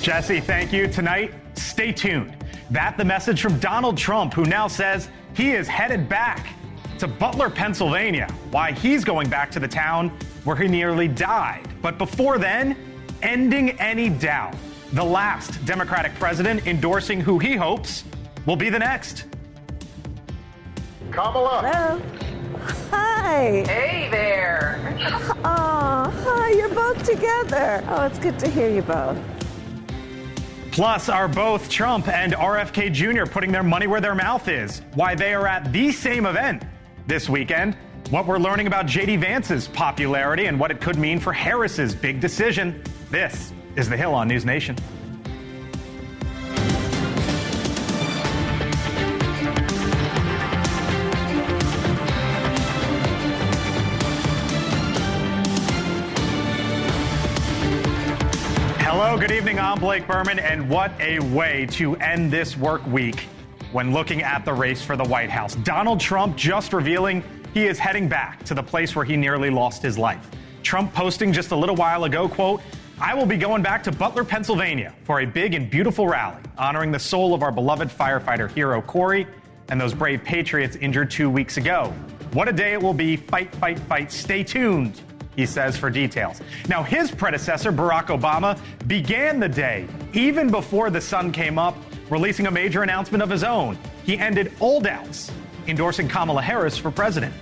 Jesse, thank you. Tonight, stay tuned. That's the message from Donald Trump, who now says he is headed back to Butler, Pennsylvania. Why he's going back to the town where he nearly died. But before then, ending any doubt. The last Democratic president endorsing who he hopes will be the next. Kamala. Hello. Hi. Hey there. Oh, hi, you're both together. Oh, it's good to hear you both. Plus, are both Trump and RFK Jr. putting their money where their mouth is? Why they are at the same event this weekend? What we're learning about J.D. Vance's popularity and what it could mean for Harris's big decision. This is The Hill on NewsNation. Hello, good evening. I'm Blake Berman, and what a way to end this work week when looking at the race for the White House. Donald Trump just revealing he is heading back to the place where he nearly lost his life. Trump posting just a little while ago, quote, "I will be going back to Butler, Pennsylvania for a big and beautiful rally honoring the soul of our beloved firefighter hero Corey and those brave patriots injured 2 weeks ago. What a day it will be. Fight, fight, fight. Stay tuned," he says, for details. Now, his predecessor, Barack Obama, began the day, even before the sun came up, releasing a major announcement of his own. He ended all doubts, endorsing Kamala Harris for president.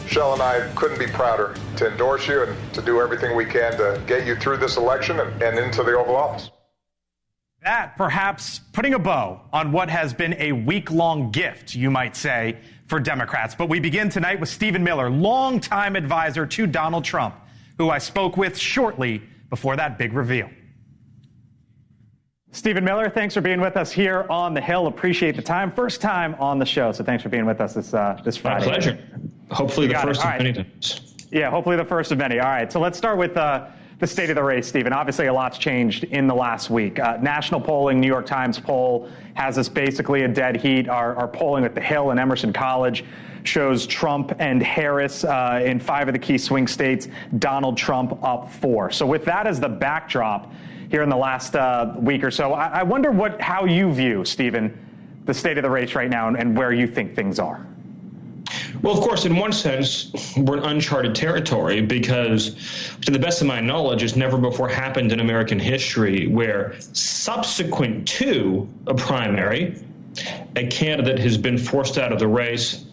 Shell and I couldn't be prouder to endorse you and to do everything we can to get you through this election and into the Oval Office. That perhaps putting a bow on what has been a week-long gift, you might say, for Democrats. But we begin tonight with Stephen Miller, longtime advisor to Donald Trump, who I spoke with shortly before that big reveal. Stephen Miller, thanks for being with us here on The Hill. Appreciate the time. First time on the show, so thanks for being with us this Friday. My pleasure. Hopefully the first of many times. Yeah, hopefully the first of many. All right, so let's start with the state of the race, Stephen. Obviously, a lot's changed in the last week. National polling, New York Times poll has us basically a dead heat. Our polling at The Hill and Emerson College shows Trump and Harris in 5 of the key swing states, Donald Trump up 4. So with that as the backdrop here in the last week or so, I wonder how you view, Stephen, the state of the race right now and where you think things are. Well, of course, in one sense, we're in uncharted territory because, to the best of my knowledge, it's never before happened in American history where, subsequent to a primary, a candidate has been forced out of the race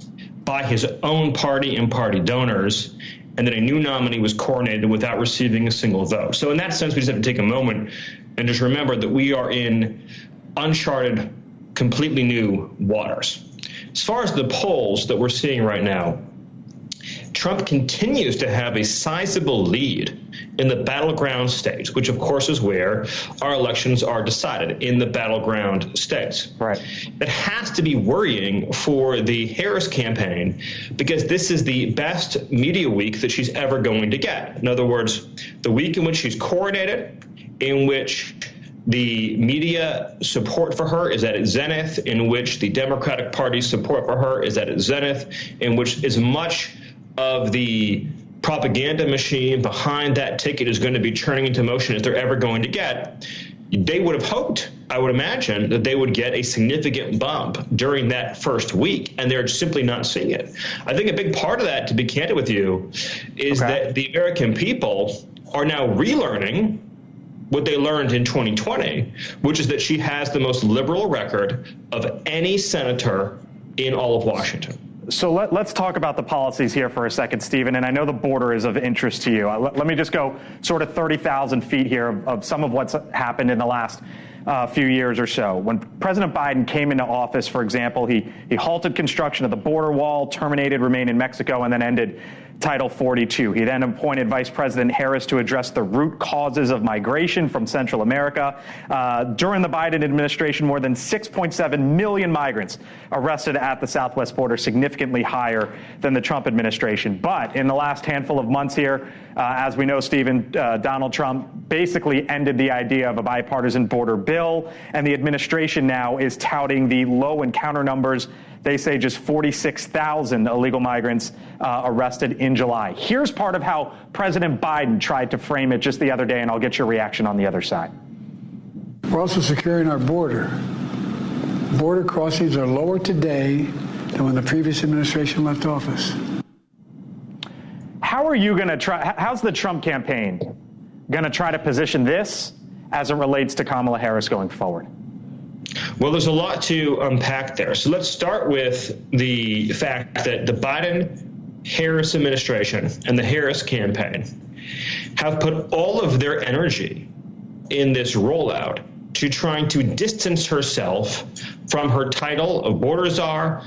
by his own party and party donors, and then a new nominee was coronated without receiving a single vote. So in that sense, we just have to take a moment and just remember that we are in uncharted, completely new waters. As far as the polls that we're seeing right now, Trump continues to have a sizable lead in the battleground states, which, of course, is where our elections are decided, in the battleground states. Right. That has to be worrying for the Harris campaign because this is the best media week that she's ever going to get. In other words, the week in which she's coronated, in which the media support for her is at its zenith, in which the Democratic Party's support for her is at its zenith, in which as much of the propaganda machine behind that ticket is going to be turning into motion as they're ever going to get. They would have hoped, I would imagine, that they would get a significant bump during that first week, and they're simply not seeing it. I think a big part of that, to be candid with you, is that the American people are now relearning what they learned in 2020, which is that she has the most liberal record of any senator in all of Washington. So let's talk about the policies here for a second, Stephen, and I know the border is of interest to you. Let me just go sort of 30,000 feet here of some of what's happened in the last few years or so. When President Biden came into office, for example, he halted construction of the border wall, terminated Remain in Mexico, and then ended Title 42. He then appointed Vice President Harris to address the root causes of migration from Central America. During the Biden administration, more than 6.7 million migrants arrested at the southwest border, significantly higher than the Trump administration. But in the last handful of months here, as we know, Stephen, Donald Trump basically ended the idea of a bipartisan border bill, and the administration now is touting the low encounter numbers. They say just 46,000 illegal migrants arrested in July. Here's part of how President Biden tried to frame it just the other day, and I'll get your reaction on the other side. We're also securing our border. Border crossings are lower today than when the previous administration left office. How are you going to try? How's the Trump campaign going to try to position this as it relates to Kamala Harris going forward? Well, there's a lot to unpack there. So let's start with the fact that the Biden-Harris administration and the Harris campaign have put all of their energy in this rollout to trying to distance herself from her title of border czar,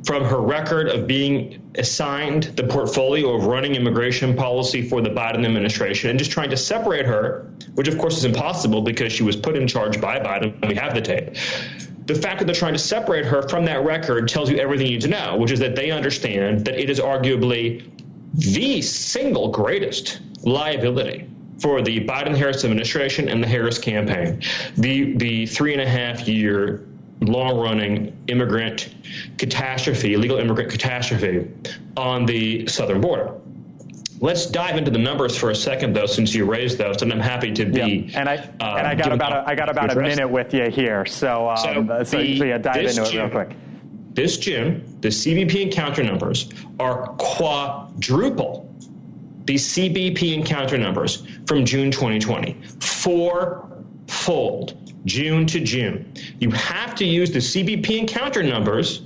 from her record of being assigned the portfolio of running immigration policy for the Biden administration, and just trying to separate her, which of course is impossible because she was put in charge by Biden, and we have the tape. The fact that they're trying to separate her from that record tells you everything you need to know, which is that they understand that it is arguably the single greatest liability for the Biden-Harris administration and the Harris campaign, the 3.5-year long-running immigrant catastrophe, illegal immigrant catastrophe on the southern border. Let's dive into the numbers for a second, though, since you raised those, and I'm happy to be. Yeah. And I got about a minute with you here, so dive into it real quick. This June, the CBP encounter numbers are quadruple the CBP encounter numbers from June 2020, four-fold. June to June. You have to use the CBP encounter numbers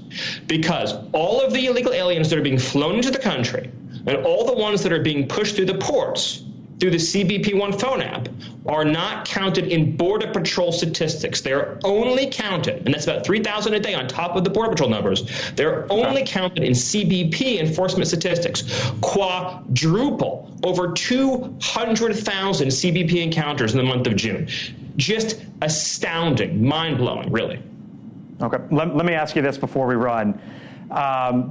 because all of the illegal aliens that are being flown into the country and all the ones that are being pushed through the ports through the CBP One phone app are not counted in Border Patrol statistics. They're only counted, and that's about 3,000 a day on top of the Border Patrol numbers. They're only counted in CBP enforcement statistics. Quadruple, over 200,000 CBP encounters in the month of June. Just astounding, mind-blowing, really. Okay, let me ask you this before we run.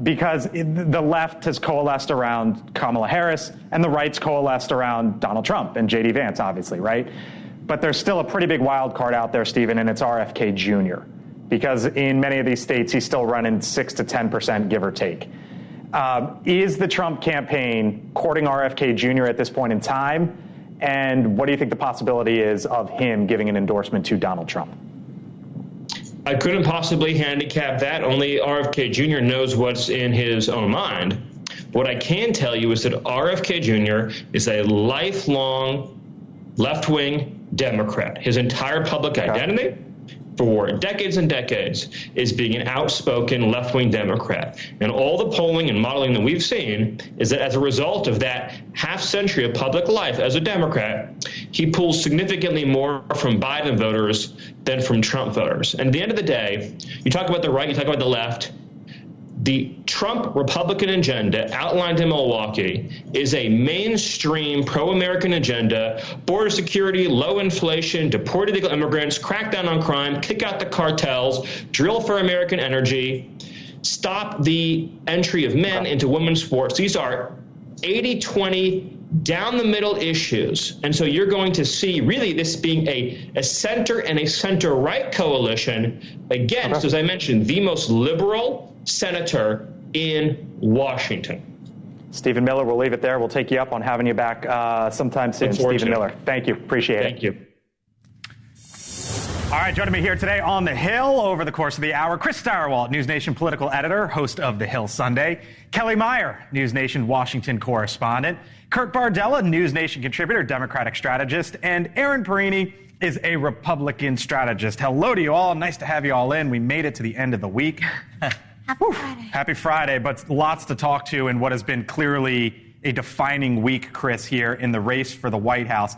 Because the left has coalesced around Kamala Harris and the right's coalesced around Donald Trump and J.D. Vance, obviously, right? But there's still a pretty big wild card out there, Stephen, and it's RFK Jr. Because in many of these states, he's still running 6 to 10%, give or take. Is the Trump campaign courting RFK Jr. at this point in time? And what do you think the possibility is of him giving an endorsement to Donald Trump? I couldn't possibly handicap that. Only RFK Jr. knows what's in his own mind. What I can tell you is that RFK Jr. is a lifelong left-wing Democrat. His entire public identity for decades and decades is being an outspoken left-wing Democrat. And all the polling and modeling that we've seen is that as a result of that half century of public life as a Democrat, he pulls significantly more from Biden voters than from Trump voters. And at the end of the day, you talk about the right, you talk about the left. The Trump Republican agenda outlined in Milwaukee is a mainstream pro-American agenda: border security, low inflation, deport illegal immigrants, crack down on crime, kick out the cartels, drill for American energy, stop the entry of men into women's sports. These are 80-20 down the middle issues. And so you're going to see really this being a center and a center-right coalition against, as I mentioned, the most liberal senator in Washington. Stephen Miller, we'll leave it there. We'll take you up on having you back sometime soon. Stephen Miller, thank you. Appreciate it. Thank you. All right, joining me here today on The Hill over the course of the hour, Chris Stirewalt, NewsNation political editor, host of The Hill Sunday, Kelly Meyer, NewsNation Washington correspondent, Kurt Bardella, NewsNation contributor, Democratic strategist, and Aaron Perini is a Republican strategist. Hello to you all. Nice to have you all in. We made it to the end of the week. Happy Friday. Happy Friday, but lots to talk to in what has been clearly a defining week, Chris, here in the race for the White House.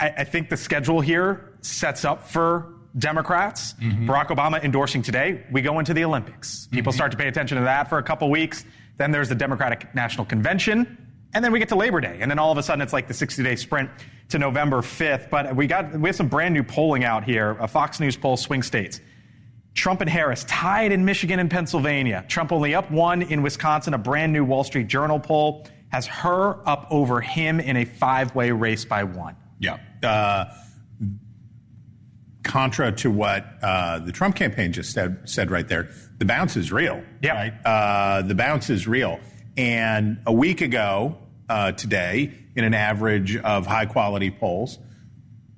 I think the schedule here sets up for Democrats. Mm-hmm. Barack Obama endorsing today. We go into the Olympics. People start to pay attention to that for a couple weeks. Then there's the Democratic National Convention. And then we get to Labor Day. And then all of a sudden it's like the 60-day sprint to November 5th. But we have some brand new polling out here. A Fox News poll, swing states. Trump and Harris tied in Michigan and Pennsylvania. Trump only up 1 in Wisconsin. A brand new Wall Street Journal poll has her up over him in a 5-way race by 1. Yeah. Contra to what the Trump campaign just said right there, the bounce is real. Yeah. Right? The bounce is real. And a week ago today, in an average of high-quality polls,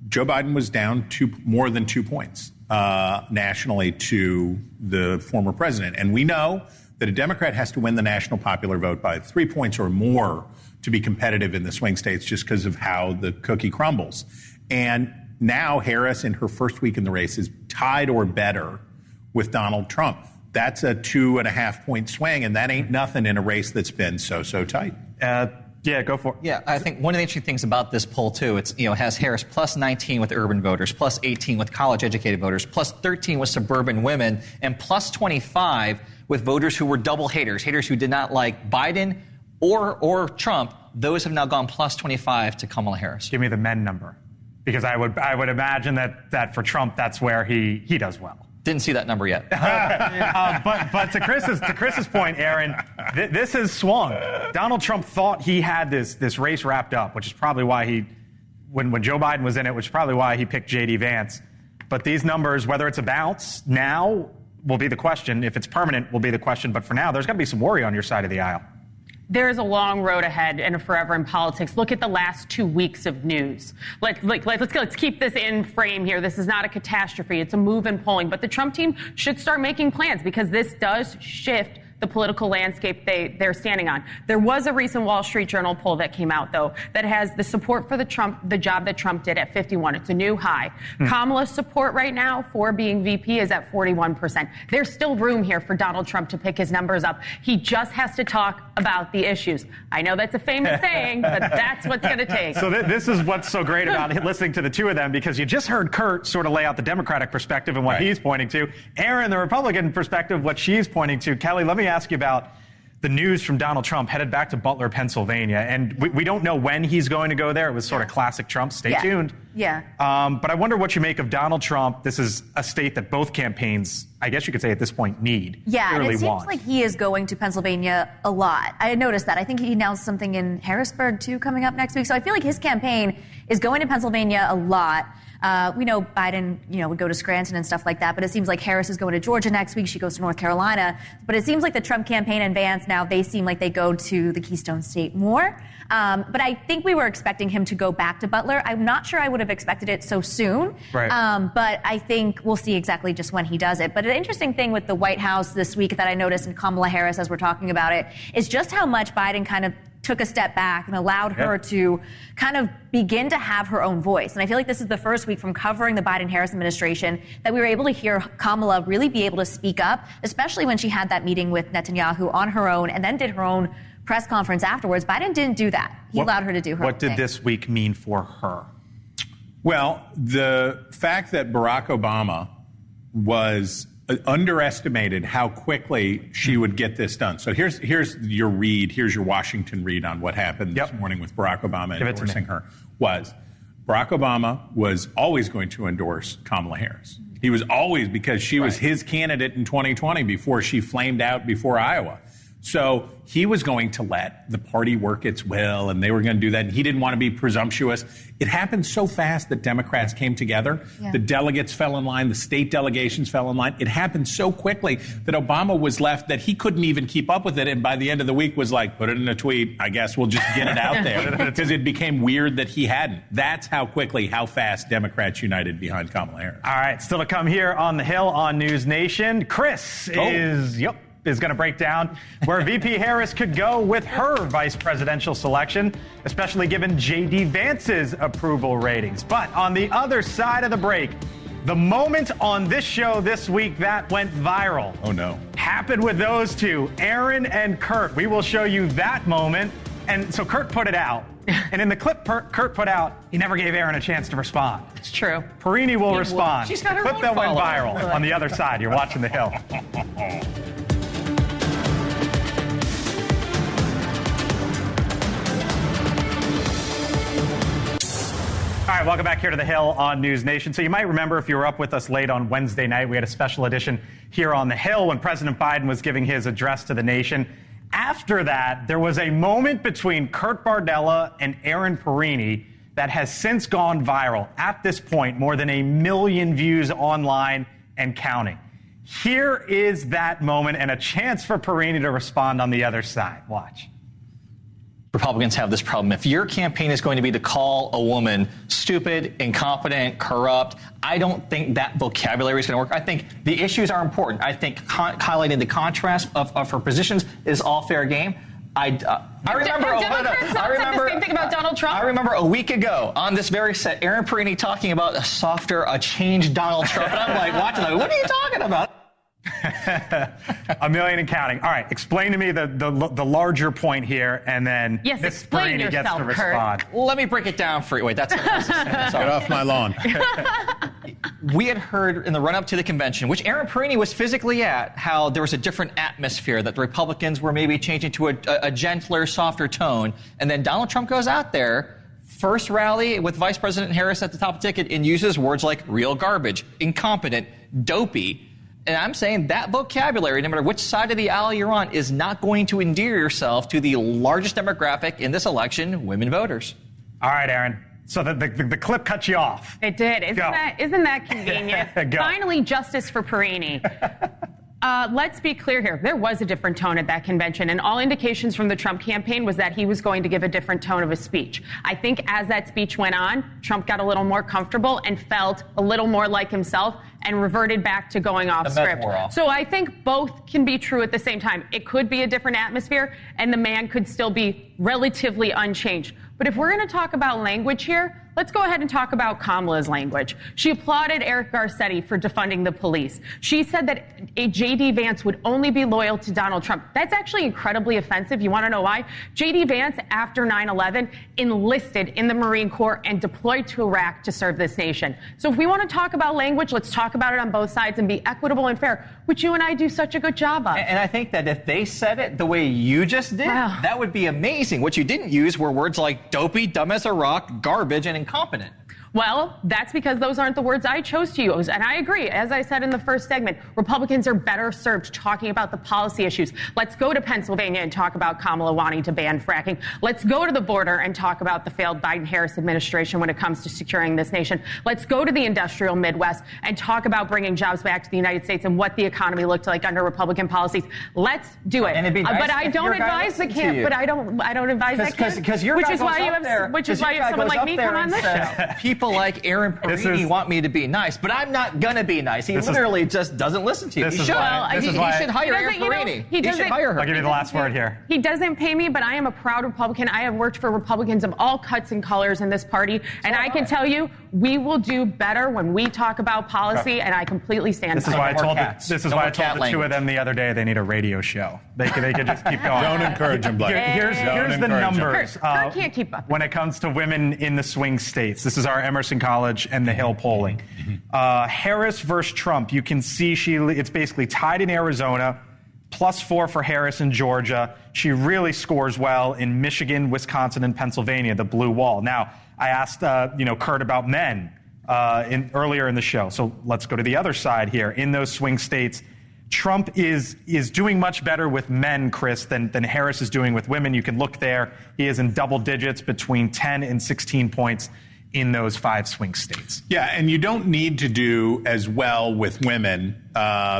Joe Biden was down more than 2 points nationally to the former president. And we know that a Democrat has to win the national popular vote by 3 points or more to be competitive in the swing states just because of how the cookie crumbles. And now Harris, in her first week in the race, is tied or better with Donald Trump. That's a 2.5 point swing, and that ain't nothing in a race that's been so tight. Yeah, go for it. Yeah, I think one of the interesting things about this poll, too, it has Harris plus 19 with urban voters, plus 18 with college-educated voters, plus 13 with suburban women, and plus 25 with voters who were double haters who did not like Biden or Trump. Those have now gone plus 25 to Kamala Harris. Give me the men number, because I would imagine that for Trump, that's where he does well. Didn't see that number yet. But to Chris's point, Aaron, this has swung. Donald Trump thought he had this race wrapped up, which is probably why when Joe Biden was in it, which is probably why he picked J.D. Vance. But these numbers, whether it's a bounce now will be the question. If it's permanent, will be the question. But for now, there's got to be some worry on your side of the aisle. There's a long road ahead and a forever in politics. Look at the last 2 weeks of news. Let's keep this in frame here. This is not a catastrophe. It's a move in polling. But the Trump team should start making plans, because this does shift the political landscape they're standing on. There was a recent Wall Street Journal poll that came out, though, that has the support for the job that Trump did at 51. It's a new high. Kamala's support right now for being VP is at 41%. There's still room here for Donald Trump to pick his numbers up. He just has to talk about the issues. I know that's a famous saying, but that's what's going to take. So this is what's so great about listening to the two of them, because you just heard Kurt sort of lay out the Democratic perspective and what he's pointing to. Aaron, the Republican perspective, what she's pointing to. Kelly, let me ask you about the news from Donald Trump headed back to Butler, Pennsylvania. And we don't know when he's going to go there. It was sort of classic Trump. Stay tuned. Yeah. But I wonder what you make of Donald Trump. This is a state that both campaigns, I guess you could say at this point, need. Yeah, and it seems like he is going to Pennsylvania a lot. I noticed that. I think he announced something in Harrisburg, too, coming up next week. So I feel like his campaign is going to Pennsylvania a lot. We know Biden, would go to Scranton and stuff like that, but it seems like Harris is going to Georgia next week. She goes to North Carolina. But it seems like the Trump campaign and Vance now, they seem like they go to the Keystone State more. But I think we were expecting him to go back to Butler. I'm not sure I would have expected it so soon. Right. But I think we'll see exactly just when he does it. But an interesting thing with the White House this week that I noticed in Kamala Harris as we're talking about it is just how much Biden kind of took a step back and allowed her to kind of begin to have her own voice. And I feel like this is the first week from covering the Biden-Harris administration that we were able to hear Kamala really be able to speak up, especially when she had that meeting with Netanyahu on her own and then did her own press conference afterwards. Biden didn't do that. He allowed her to do her own thing. What did this week mean for her? Well, the fact that Barack Obama was underestimated how quickly she would get this done. So here's your read. Here's your Washington read on what happened this morning with Barack Obama endorsing her. Was Barack Obama was always going to endorse Kamala Harris. He was always, because she was his candidate in 2020 before she flamed out before Iowa. So he was going to let the party work its will, and they were going to do that. And he didn't want to be presumptuous. It happened so fast that Democrats came together. Yeah. The delegates fell in line. The state delegations fell in line. It happened so quickly that Obama was left that he couldn't even keep up with it. And by the end of the week was like, put it in a tweet. I guess we'll just get it out there, because it became weird that he hadn't. That's how fast Democrats united behind Kamala Harris. All right. Still to come here on the Hill on NewsNation. Chris is going to break down where VP Harris could go with her vice presidential selection, especially given J.D. Vance's approval ratings. But on the other side of the break, the moment on this show this week that went viral. Oh, no. Happened with those two, Aaron and Kurt. We will show you that moment. And so Kurt put it out. And in the clip Kurt put out, he never gave Aaron a chance to respond. It's true. Perini will respond. She's got her clip own that went follower. viral on the other side. You're watching The Hill. All right, welcome back here to The Hill on NewsNation. So you might remember, if you were up with us late on Wednesday night, we had a special edition here on The Hill when President Biden was giving his address to the nation. After that, there was a moment between Kurt Bardella and Aaron Perini that has since gone viral. At this point, more than 1 million views online and counting. Here is that moment and a chance for Perini to respond on the other side. Watch. Republicans have this problem. If your campaign is going to be to call a woman stupid, incompetent, corrupt, I don't think that vocabulary is going to work. I think the issues are important. I think highlighting the contrast of her positions is all fair game. I remember the same thing about Donald Trump. I remember a week ago on this very set, Aaron Perini talking about a changed Donald Trump. And I'm like, watching that. What are you talking about? A million and counting. All right, explain to me the larger point here, and then Ms. Perini gets to respond. Let me break it down for you. Wait, that's Get off my lawn. We had heard in the run-up to the convention, which Aaron Perini was physically at, how there was a different atmosphere, that the Republicans were maybe changing to a gentler, softer tone. And then Donald Trump goes out there, first rally with Vice President Harris at the top of the ticket, and uses words like real garbage, incompetent, dopey. And I'm saying that vocabulary, no matter which side of the aisle you're on, is not going to endear yourself to the largest demographic in this election, women voters. All right, Aaron. So the clip cut you off. It did. Isn't that convenient? Finally, justice for Perini. Let's be clear here. There was a different tone at that convention, and all indications from the Trump campaign was that he was going to give a different tone of a speech. I think as that speech went on, Trump got a little more comfortable and felt a little more like himself and reverted back to going off script. So I think both can be true at the same time. It could be a different atmosphere, and the man could still be relatively unchanged. But if we're going to talk about language here, let's go ahead and talk about Kamala's language. She applauded Eric Garcetti for defunding the police. She said that a J.D. Vance would only be loyal to Donald Trump. That's actually incredibly offensive. You want to know why? J.D. Vance, after 9/11, enlisted in the Marine Corps and deployed to Iraq to serve this nation. So if we want to talk about language, let's talk about it on both sides and be equitable and fair, which you and I do such a good job of. And I think that if they said it the way you just did, that would be amazing. What you didn't use were words like dopey, dumb as a rock, garbage, and incompetent. Well, that's because those aren't the words I chose to use. And I agree. As I said in the first segment, Republicans are better served talking about the policy issues. Let's go to Pennsylvania and talk about Kamala wanting to ban fracking. Let's go to the border and talk about the failed Biden-Harris administration when it comes to securing this nation. Let's go to the industrial Midwest and talk about bringing jobs back to the United States and what the economy looked like under Republican policies. Let's do it. Nice but I don't advise the camp. But I don't advise that camp. Because which is why you have someone like me come on this show. People like Aaron Perini want me to be nice, but I'm not going to be nice. He literally just doesn't listen to you. He should hire Aaron Perini. He should hire her. I'll give you the last word here. He doesn't pay me, but I am a proud Republican. I have worked for Republicans of all cuts and colors in this party, and I can tell you, we will do better when we talk about policy, and I completely stand by it. This is why I told the two of them the other day they need a radio show. They could just keep going. Don't encourage them, Blake. Here's the numbers. Kurt can't keep up. When it comes to women in the swing states, this is our Emerson College and the Hill polling. Harris versus Trump, you can see it's basically tied in Arizona, +4 for Harris in Georgia. She really scores well in Michigan, Wisconsin, and Pennsylvania, the blue wall. Now, I asked Kurt about men earlier in the show, so let's go to the other side here. In those swing states, Trump is doing much better with men, Chris, than Harris is doing with women. You can look there. He is in double digits, between 10 and 16 points in those 5 swing states. Yeah, and you don't need to do as well with women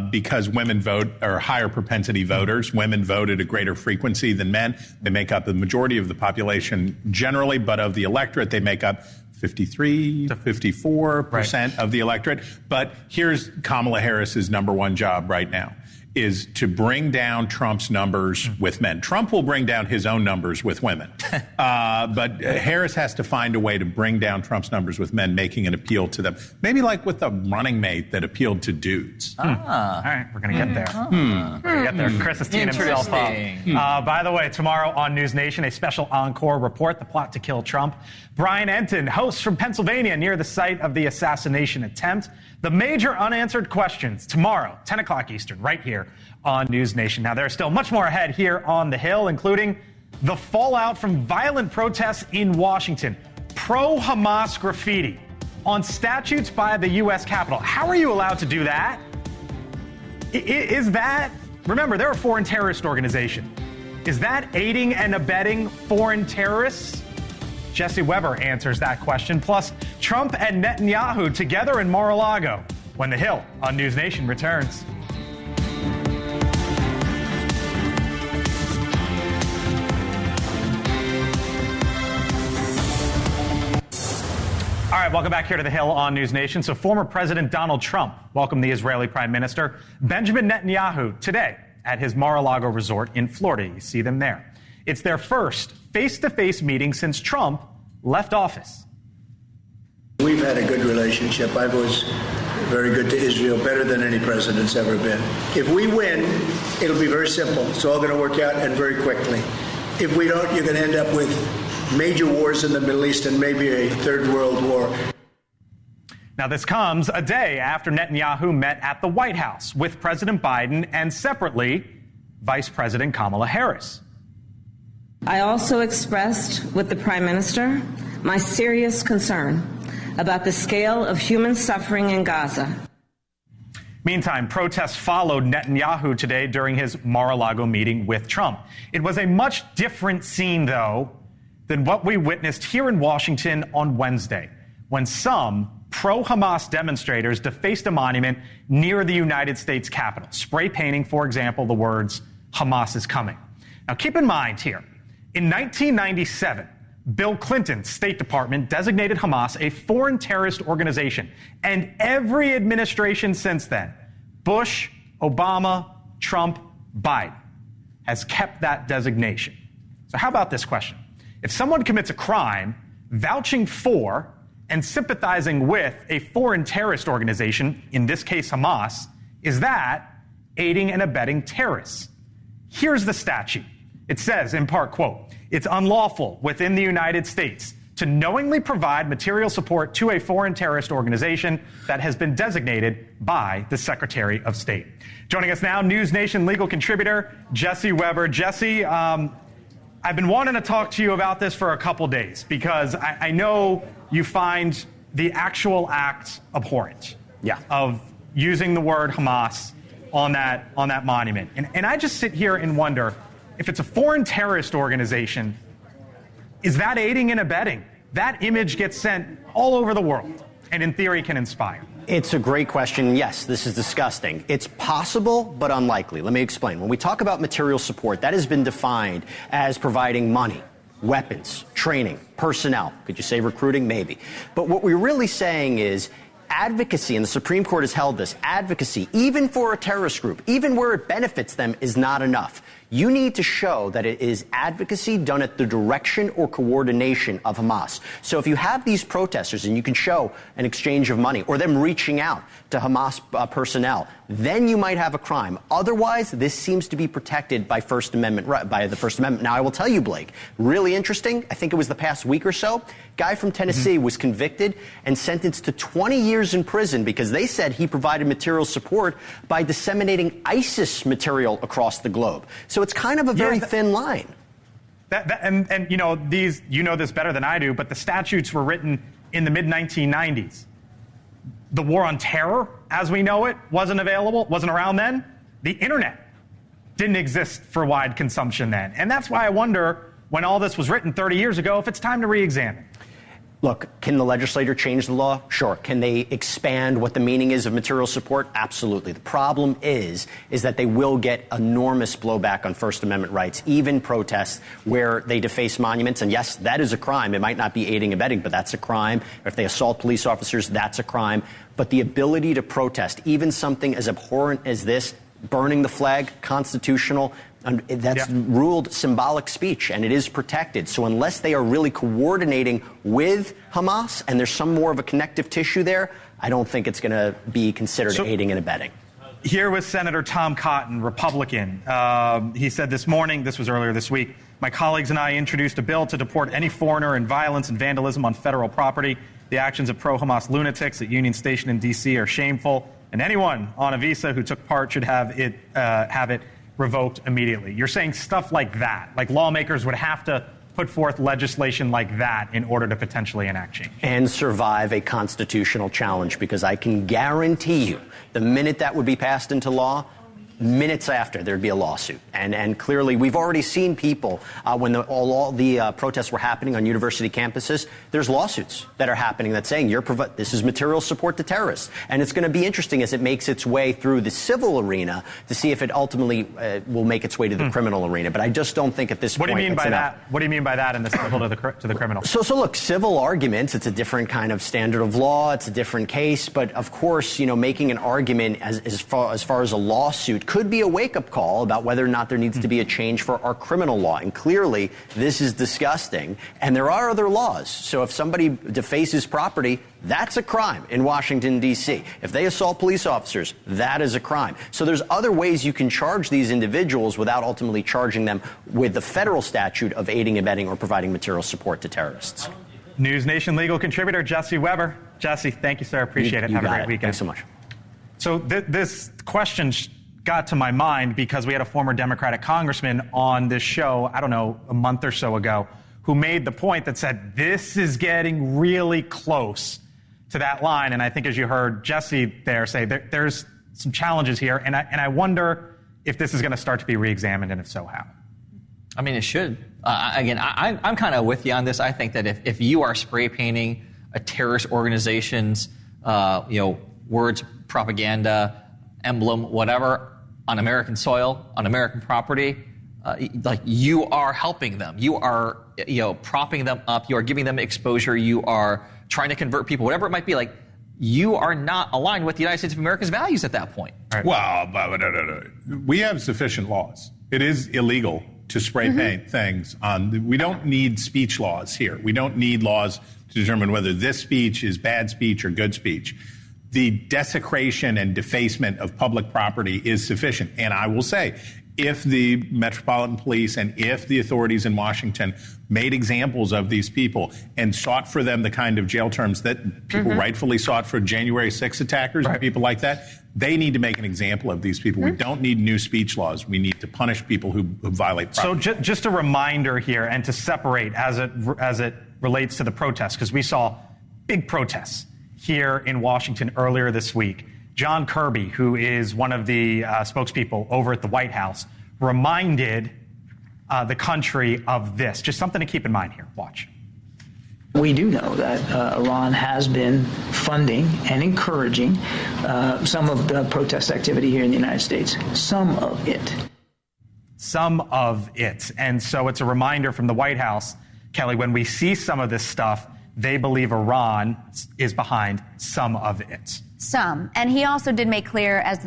because women vote are higher propensity voters. Women vote at a greater frequency than men. They make up the majority of the population generally, but of the electorate, they make up 53 to 54% of the electorate. But here's Kamala Harris's number one job right now, is to bring down Trump's numbers with men. Trump will bring down his own numbers with women. But Harris has to find a way to bring down Trump's numbers with men, making an appeal to them. Maybe like with the running mate that appealed to dudes. All right, we're going to get there. We're going to get there. Chris is teeing himself up. By the way, tomorrow on NewsNation, a special encore report, The Plot to Kill Trump. Brian Enton, host from Pennsylvania near the site of the assassination attempt. The major unanswered questions tomorrow, 10 o'clock Eastern, right here on NewsNation. Now, there's still much more ahead here on the Hill, including the fallout from violent protests in Washington, pro-Hamas graffiti on statues by the U.S. Capitol. How are you allowed to do that? Is that, remember, they're a foreign terrorist organization. Is that aiding and abetting foreign terrorists? Jesse Weber answers that question. Plus, Trump and Netanyahu together in Mar-a-Lago when The Hill on NewsNation returns. right, welcome back here to the Hill on NewsNation. So former President Donald Trump welcomed the Israeli Prime Minister Benjamin Netanyahu today at his Mar-a-Lago resort in Florida. You see them there. It's their first face-to-face meeting since Trump left office. We've had a good relationship. I was very good to Israel, better than any president's ever been. If we win, it'll be very simple. It's all going to work out and very quickly. If we don't, you're going to end up with major wars in the Middle East and maybe a third world war. Now, this comes a day after Netanyahu met at the White House with President Biden and separately Vice President Kamala Harris. I also expressed with the Prime Minister my serious concern about the scale of human suffering in Gaza. Meantime, protests followed Netanyahu today during his Mar-a-Lago meeting with Trump. It was a much different scene, though, than what we witnessed here in Washington on Wednesday, when some pro-Hamas demonstrators defaced a monument near the United States Capitol, spray painting, for example, the words, "Hamas is coming." Now, keep in mind here, in 1997, Bill Clinton's State Department designated Hamas a foreign terrorist organization. And every administration since then, Bush, Obama, Trump, Biden, has kept that designation. So how about this question? If someone commits a crime, vouching for and sympathizing with a foreign terrorist organization, in this case Hamas, is that aiding and abetting terrorists? Here's the statute. It says, in part, quote, "It's unlawful within the United States to knowingly provide material support to a foreign terrorist organization that has been designated by the Secretary of State." Joining us now, NewsNation legal contributor Jesse Weber. Jesse, I've been wanting to talk to you about this for a couple days because I know you find the actual act abhorrent of using the word Hamas on that monument. And I just sit here and wonder, if it's a foreign terrorist organization, is that aiding and abetting? That image gets sent all over the world and in theory can inspire. It's a great question. Yes, this is disgusting. It's possible, but unlikely. Let me explain. When we talk about material support, that has been defined as providing money, weapons, training, personnel. Could you say recruiting? Maybe. But what we're really saying is advocacy, and the Supreme Court has held this, advocacy, even for a terrorist group, even where it benefits them, is not enough. You need to show that it is advocacy done at the direction or coordination of Hamas. So if you have these protesters and you can show an exchange of money or them reaching out to Hamas personnel, then you might have a crime. Otherwise, this seems to be protected by First Amendment, by the First Amendment. Now, I will tell you, Blake, really interesting. I think it was the past week or so. Guy from Tennessee was convicted and sentenced to 20 years in prison because they said he provided material support by disseminating ISIS material across the globe. So it's kind of a very thin line. And you know, you know this better than I do, but the statutes were written in the mid-1990s. The war on terror, as we know it, wasn't around then. The internet didn't exist for wide consumption then. And that's why I wonder, when all this was written 30 years ago, if it's time to re-examine. Look, can the legislature change the law? Sure. Can they expand what the meaning is of material support? Absolutely. The problem is that they will get enormous blowback on First Amendment rights, even protests where they deface monuments. And yes, that is a crime. It might not be aiding and abetting, but that's a crime. Or if they assault police officers, that's a crime. But the ability to protest, even something as abhorrent as this, burning the flag, constitutional, that's ruled symbolic speech, and it is protected. So unless they are really coordinating with Hamas and there's some more of a connective tissue there, I don't think it's going to be considered aiding and abetting. Here was Senator Tom Cotton, Republican. He said this morning, this was earlier this week, "My colleagues and I introduced a bill to deport any foreigner in violence and vandalism on federal property. The actions of pro-Hamas lunatics at Union Station in D.C. are shameful, and anyone on a visa who took part should have it revoked immediately." You're saying stuff like that, like lawmakers would have to put forth legislation like that in order to potentially enact change. And survive a constitutional challenge, because I can guarantee you the minute that would be passed into law, minutes after there'd be a lawsuit. And clearly, we've already seen people, when all the protests were happening on university campuses, there's lawsuits that are happening that's saying this is material support to terrorists. And it's going to be interesting as it makes its way through the civil arena to see if it ultimately will make its way to the criminal arena. But I just don't think at this point. What do you mean by that? What do you mean by that in the civil to the criminal? So look, civil arguments, it's a different kind of standard of law. It's a different case. But of course, making an argument as far as a lawsuit could be a wake-up call about whether or not there needs to be a change for our criminal law. And clearly, this is disgusting. And there are other laws. So if somebody defaces property, that's a crime in Washington, D.C. If they assault police officers, that is a crime. So there's other ways you can charge these individuals without ultimately charging them with the federal statute of aiding, abetting, or providing material support to terrorists. NewsNation legal contributor Jesse Weber. Jesse, thank you, sir. Appreciate it. Have a great weekend. Thanks so much. So this question got to my mind because we had a former Democratic congressman on this show, I don't know, a month or so ago, who made the point that said this is getting really close to that line. And I think, as you heard Jesse there say, there's some challenges here. And I wonder if this is going to start to be reexamined, and if so, how? I mean, it should. Again, I'm kind of with you on this. I think that if you are spray painting a terrorist organization's, words, propaganda, emblem, whatever, on American soil, on American property, like you are helping them. You are, propping them up. You are giving them exposure. You are trying to convert people, whatever it might be. Like, you are not aligned with the United States of America's values at that point. Right. Well, we have sufficient laws. It is illegal to spray paint things on. We don't need speech laws here. We don't need laws to determine whether this speech is bad speech or good speech. The desecration and defacement of public property is sufficient. And I will say, if the Metropolitan Police and if the authorities in Washington made examples of these people and sought for them the kind of jail terms that people rightfully sought for January 6 attackers and people like that, they need to make an example of these people. We don't need new speech laws. We need to punish people who violate property. So just a reminder here, and to separate as it relates to the protests, because we saw big protests here in Washington earlier this week. John Kirby, who is one of the spokespeople over at the White House, reminded the country of this. Just something to keep in mind here. Watch. We do know that Iran has been funding and encouraging some of the protest activity here in the United States. Some of it. Some of it. And so it's a reminder from the White House, Kelly, when we see some of this stuff, they believe Iran is behind some of it. Some. And he also did make clear, as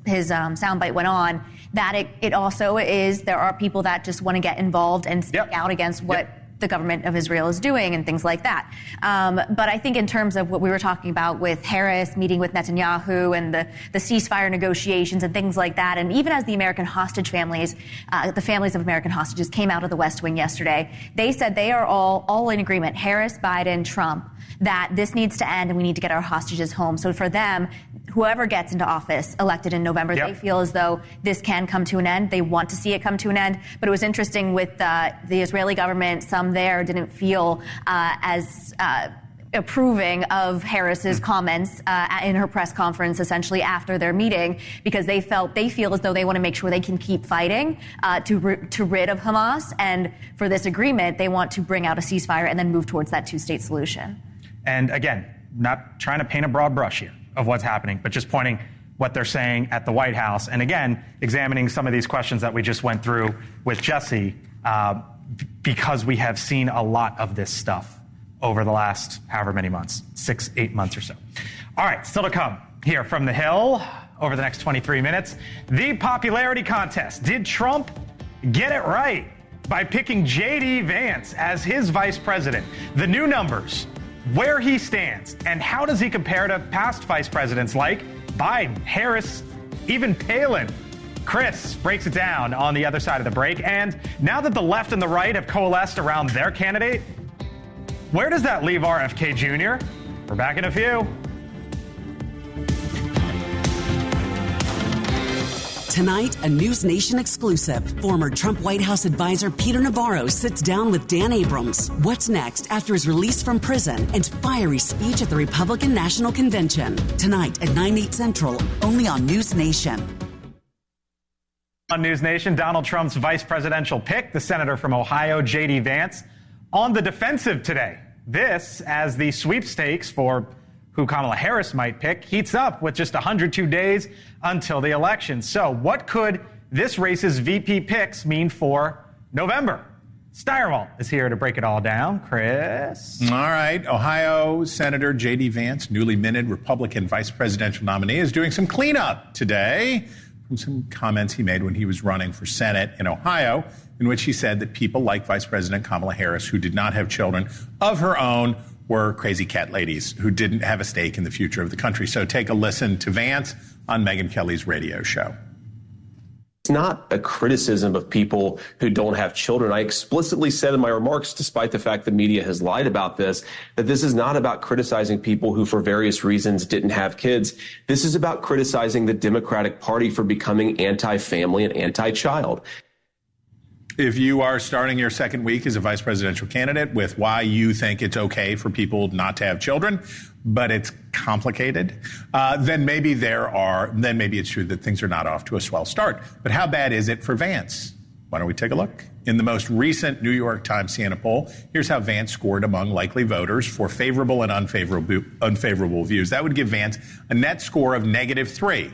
his soundbite went on, that it also is, there are people that just want to get involved and speak out against what the government of Israel is doing and things like that. But I think in terms of what we were talking about with Harris meeting with Netanyahu and the ceasefire negotiations and things like that, and even as the American hostage families, the families of American hostages came out of the West Wing yesterday, they said they are all in agreement, Harris, Biden, Trump, that this needs to end and we need to get our hostages home. So for them, whoever gets into office, elected in November, they feel as though this can come to an end. They want to see it come to an end. But it was interesting with the Israeli government, some there didn't feel as approving of Harris's comments in her press conference, essentially after their meeting, because they feel as though they want to make sure they can keep fighting to rid of Hamas. And for this agreement, they want to bring out a ceasefire and then move towards that two-state solution. And again, not trying to paint a broad brush here of what's happening, but just pointing what they're saying at the White House. And again, examining some of these questions that we just went through with Jesse, because we have seen a lot of this stuff over the last however many months, 6-8 months or so. All right, still to come here from the Hill over the next 23 minutes. The popularity contest. Did Trump get it right by picking J.D. Vance as his vice president? The new numbers, where he stands, and how does he compare to past vice presidents like Biden, Harris, even Palin? Chris breaks it down on the other side of the break. And now that the left and the right have coalesced around their candidate, where does that leave RFK Jr.? We're back in a few. Tonight, a NewsNation exclusive. Former Trump White House advisor Peter Navarro sits down with Dan Abrams. What's next after his release from prison and fiery speech at the Republican National Convention? Tonight at 9/8 Central, only on NewsNation. On News Nation, Donald Trump's vice presidential pick, the senator from Ohio, J.D. Vance, on the defensive today. This as the sweepstakes for who Kamala Harris might pick heats up with just 102 days until the election. So what could this race's VP picks mean for November? Steyerwalt is here to break it all down. Chris? All right. Ohio Senator J.D. Vance, newly minted Republican vice presidential nominee, is doing some cleanup today from some comments he made when he was running for Senate in Ohio, in which he said that people like Vice President Kamala Harris, who did not have children of her own, were crazy cat ladies who didn't have a stake in the future of the country. So take a listen to Vance on Megyn Kelly's radio show. It's not a criticism of people who don't have children. I explicitly said in my remarks, despite the fact the media has lied about this, that this is not about criticizing people who for various reasons didn't have kids. This is about criticizing the Democratic Party for becoming anti-family and anti-child. If you are starting your second week as a vice presidential candidate with why you think it's okay for people not to have children, but it's complicated, then maybe it's true that things are not off to a swell start. But how bad is it for Vance? Why don't we take a look? In the most recent New York Times Siena poll, here's how Vance scored among likely voters for favorable and unfavorable views. That would give Vance a net score of -3,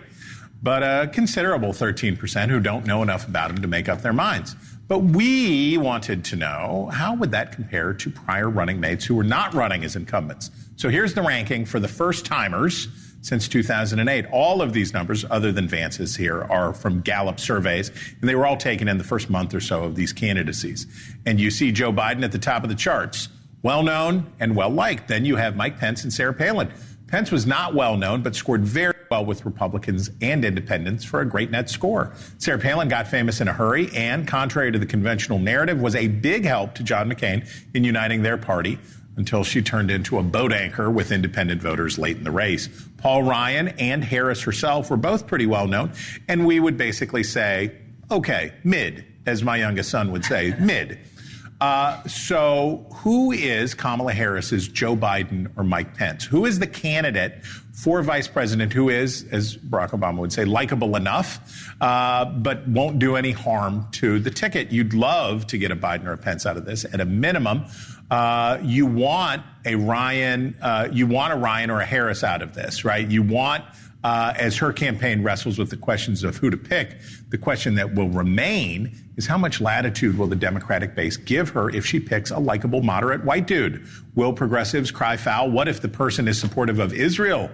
but a considerable 13% who don't know enough about him to make up their minds. But we wanted to know, how would that compare to prior running mates who were not running as incumbents? So here's the ranking for the first-timers since 2008. All of these numbers, other than Vance's here, are from Gallup surveys, and they were all taken in the first month or so of these candidacies. And you see Joe Biden at the top of the charts, well-known and well-liked. Then you have Mike Pence and Sarah Palin. Pence was not well-known, but scored very well with Republicans and independents for a great net score. Sarah Palin got famous in a hurry and, contrary to the conventional narrative, was a big help to John McCain in uniting their party until she turned into a boat anchor with independent voters late in the race. Paul Ryan and Harris herself were both pretty well-known, and we would basically say, okay, mid, as my youngest son would say, mid. So who is Kamala Harris's Joe Biden or Mike Pence? Who is the candidate for vice president who is, as Barack Obama would say, likable enough, but won't do any harm to the ticket? You'd love to get a Biden or a Pence out of this. At a minimum, you want a Ryan or a Harris out of this, right? You want, as her campaign wrestles with the questions of who to pick, the question that will remain is how much latitude will the Democratic base give her if she picks a likable, moderate white dude? Will progressives cry foul? What if the person is supportive of Israel?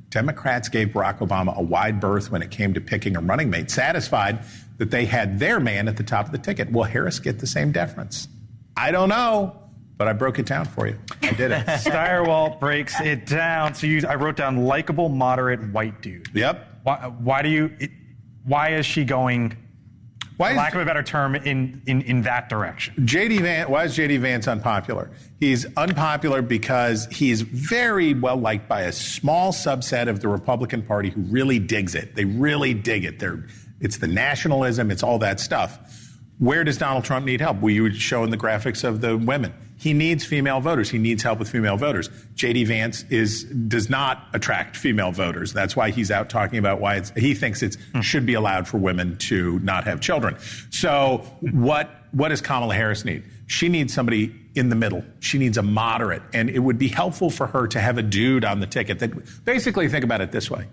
Democrats gave Barack Obama a wide berth when it came to picking a running mate, satisfied that they had their man at the top of the ticket. Will Harris get the same deference? I don't know, but I broke it down for you. I did it. Steyerwalt breaks it down. So I wrote down likable, moderate, white dude. Yep. Why is she going, for lack of a better term, in that direction? Why is J.D. Vance unpopular? He's unpopular because he's very well liked by a small subset of the Republican Party who really digs it. They really dig it. It's the nationalism. It's all that stuff. Where does Donald Trump need help? We were showing the graphics of the women. He needs female voters. He needs help with female voters. J.D. Vance does not attract female voters. That's why he's out talking about why he thinks it should be allowed for women to not have children. So what does Kamala Harris need? She needs somebody in the middle. She needs a moderate. And it would be helpful for her to have a dude on the ticket that basically, think about it this way.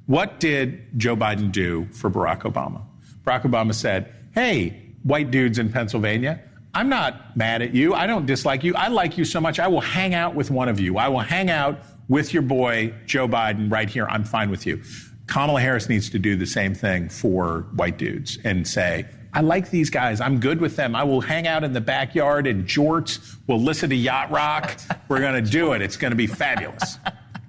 What did Joe Biden do for Barack Obama? Barack Obama said, hey, white dudes in Pennsylvania, I'm not mad at you. I don't dislike you. I like you so much. I will hang out with one of you. I will hang out with your boy, Joe Biden, right here. I'm fine with you. Kamala Harris needs to do the same thing for white dudes and say, I like these guys. I'm good with them. I will hang out in the backyard in jorts. We'll listen to yacht rock. We're going to do it. It's going to be fabulous.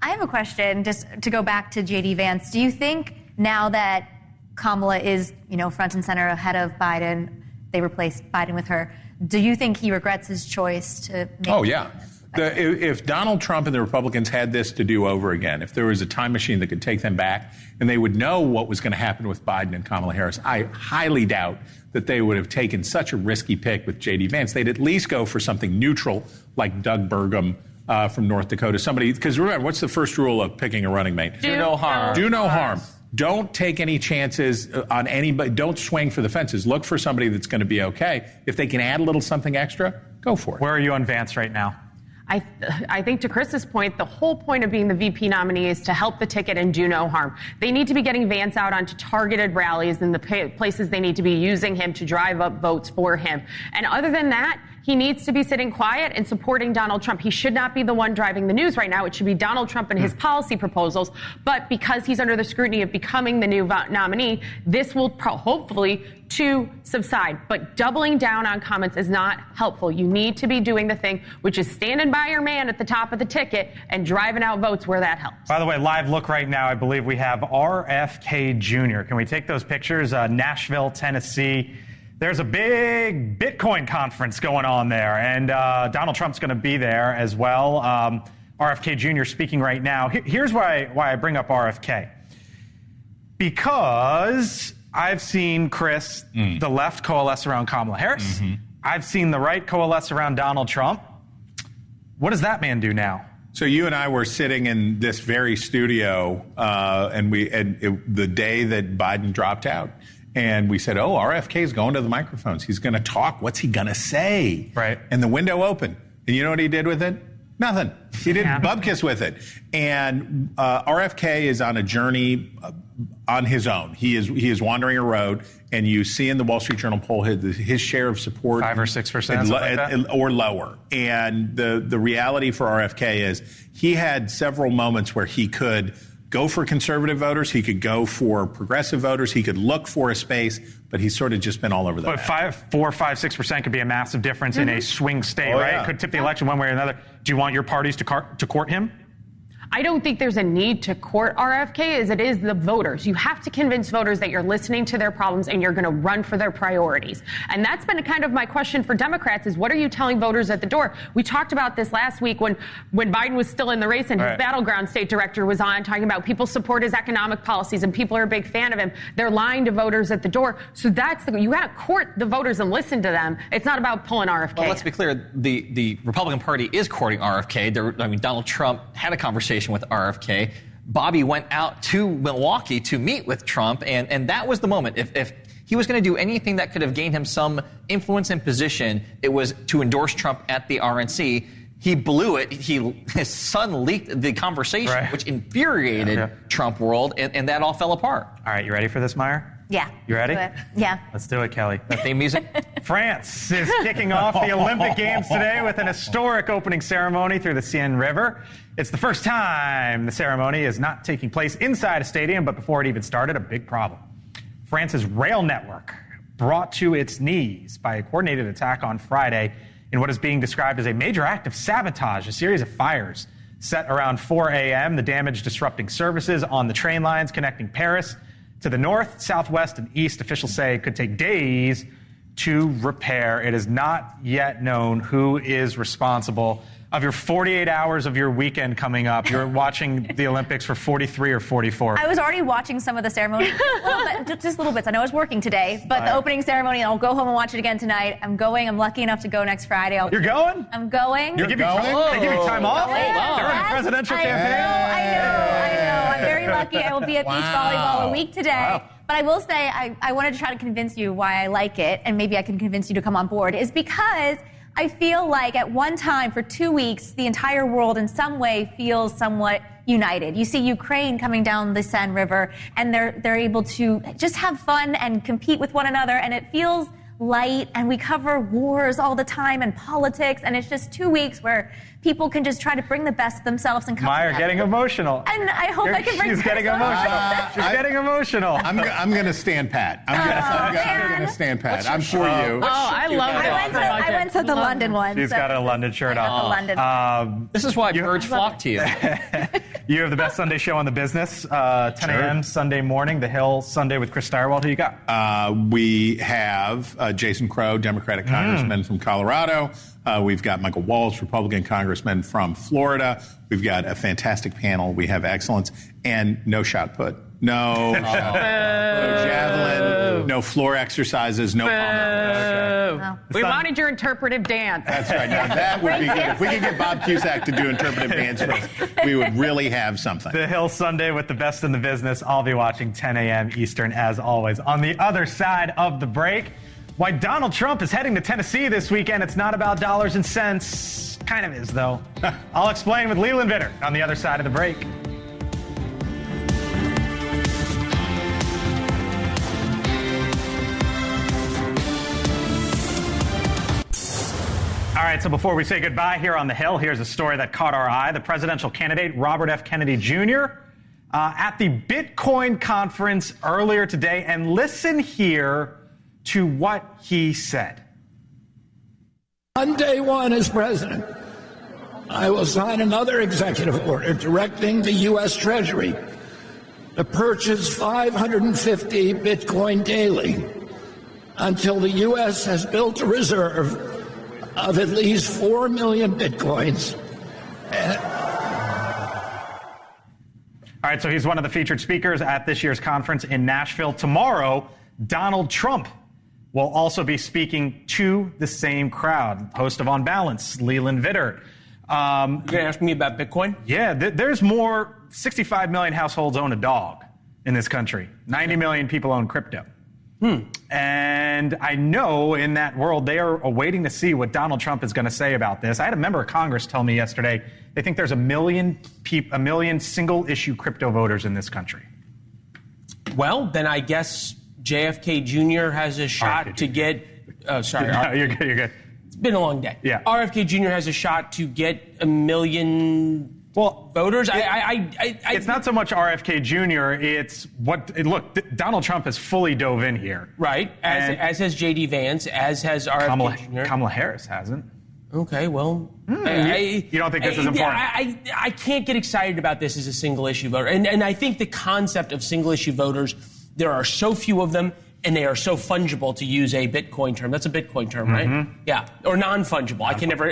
I have a question, just to go back to J.D. Vance. Do you think now that Kamala is, front and center ahead of Biden, they replaced Biden with her, do you think he regrets his choice to make Oh, yeah. If Donald Trump and the Republicans had this to do over again, if there was a time machine that could take them back and they would know what was going to happen with Biden and Kamala Harris, I highly doubt that they would have taken such a risky pick with J.D. Vance. They'd at least go for something neutral like Doug Burgum from North Dakota. Somebody, because remember, what's the first rule of picking a running mate? Do no harm. Do no harm. don't take any chances on anybody. Don't swing for the fences. Look for somebody that's going to be okay. If they can add a little something extra, go for it. Where are you on Vance right now? I think to Chris's point, the whole point of being the VP nominee is to help the ticket and do no harm. They need to be getting Vance out onto targeted rallies in the places they need to be using him to drive up votes for him. And other than that, he needs to be sitting quiet and supporting Donald Trump. He should not be the one driving the news right now. It should be Donald Trump and his policy proposals. But because he's under the scrutiny of becoming the new nominee, this will hopefully to subside. But doubling down on comments is not helpful. You need to be doing the thing, which is standing by your man at the top of the ticket and driving out votes where that helps. By the way, live look right now, I believe we have RFK Jr. Can we take those pictures? Nashville, Tennessee. There's a big Bitcoin conference going on there, and Donald Trump's going to be there as well. RFK Jr. speaking right now. Here's why I bring up RFK. Because I've seen, Chris, the left coalesce around Kamala Harris. I've seen the right coalesce around Donald Trump. What does that man do now? So you and I were sitting in this very studio, the day that Biden dropped out. And we said, RFK's going to the microphones. He's going to talk. What's he going to say? Right. And the window opened. And you know what he did with it? Nothing. He did bubkiss with it. And RFK is on a journey on his own. He is wandering a road. And you see in the Wall Street Journal poll his share of support 5 or 6%, or lower. And the reality for RFK is he had several moments where he could go for conservative voters. He could go for progressive voters. He could look for a space, but he's sort of just been all over the map. But 4, 5, 6% could be a massive difference in a swing state, right? Yeah. It could tip the election one way or another. Do you want your parties to court him? I don't think there's a need to court RFK as it is the voters. You have to convince voters that you're listening to their problems and you're going to run for their priorities. And that's been kind of my question for Democrats is what are you telling voters at the door? We talked about this last week when Biden was still in the race and his battleground state director was on talking about people support his economic policies and people are a big fan of him. They're lying to voters at the door. So you got to court the voters and listen to them. It's not about pulling RFK. Well, let's be clear. The Republican Party is courting RFK. Donald Trump had a conversation with RFK. Bobby went out to Milwaukee to meet with Trump, and that was the moment. If he was going to do anything that could have gained him some influence and position, it was to endorse Trump at the RNC. He blew it. His son leaked the conversation, which infuriated Trump world, and that all fell apart. All right, you ready for this, Meyer? Yeah. You ready? Yeah. Let's do it, Kelly. That theme music? France is kicking off the Olympic Games today with an historic opening ceremony through the Seine River. It's the first time the ceremony is not taking place inside a stadium, but before it even started, a big problem. France's rail network brought to its knees by a coordinated attack on Friday in what is being described as a major act of sabotage, a series of fires set around 4 a.m., the damage disrupting services on the train lines connecting Paris to the north, southwest, and east. Officials say it could take days to repair. It is not yet known who is responsible. Of your 48 hours of your weekend coming up, you're watching the Olympics for 43 or 44. I was already watching some of the ceremony, just little bits. I know I was working today, but the opening ceremony, I'll go home and watch it again tonight. I'm lucky enough to go next Friday. You're going? I'm going. They give you time off? They're in a presidential campaign? I know. I'm very lucky. I will be at beach volleyball a week today. Wow. But I will say, I wanted to try to convince you why I like it, and maybe I can convince you to come on board, is because I feel like at one time for 2 weeks, the entire world in some way feels somewhat united. You see Ukraine coming down the Seine River, and they're able to just have fun and compete with one another, and it feels light, and we cover wars all the time and politics, and it's just 2 weeks where people can just try to bring the best of themselves and come Meyer getting emotional. And I hope I can bring She's getting emotional. She's getting emotional. I'm going to stand pat. I'm going to stand pat. I'm for you. I love it. I went to the London one. She's got a London shirt on. This is why birds flock to you. You have the best Sunday show on the business, 10 a.m. Sunday morning, The Hill Sunday with Chris Steyerwald. Who you got? We have Jason Crow, Democratic congressman from Colorado. We've got Michael Waltz, Republican congressman from Florida. We've got a fantastic panel. We have excellence and no shot put. No javelin, no floor exercises, no pommel. We wanted your interpretive dance. That's right. Now that would be good. If we could get Bob Cusack to do interpretive dance for us, we would really have something. The Hill Sunday with the best in the business. I'll be watching 10 a.m. Eastern as always. On the other side of the break, why Donald Trump is heading to Tennessee this weekend. It's not about dollars and cents. Kind of is, though. I'll explain with Leland Vitter on the other side of the break. All right, so before we say goodbye here on the Hill, here's a story that caught our eye. The presidential candidate, Robert F. Kennedy Jr., at the Bitcoin conference earlier today. And listen here to what he said. On day one as president, I will sign another executive order directing the U.S. Treasury to purchase 550 Bitcoin daily until the U.S. has built a reserve of at least 4 million Bitcoins. All right, so he's one of the featured speakers at this year's conference in Nashville. Tomorrow, Donald Trump will also be speaking to the same crowd. Host of On Balance, Leland Vitter. You're going to ask me about Bitcoin? Yeah, there's more. 65 million households own a dog in this country. 90 million people own crypto. And I know in that world they are awaiting to see what Donald Trump is going to say about this. I had a member of Congress tell me yesterday they think there's a million single-issue crypto voters in this country. Well, then I guess JFK Jr. has a shot to get... Oh, sorry. No, you're good, you're good. It's been a long day. Yeah. RFK Jr. has a shot to get a million... voters? It's not so much RFK Jr., it's look, Donald Trump has fully dove in here. Right, as has J.D. Vance, as has RFK Jr. Kamala Harris hasn't. Okay, well... you don't think this is important? I can't get excited about this as a single-issue voter. And I think the concept of single-issue voters, there are so few of them, and they are so fungible, to use a Bitcoin term. That's a Bitcoin term, right? Yeah, or non-fungible. I can never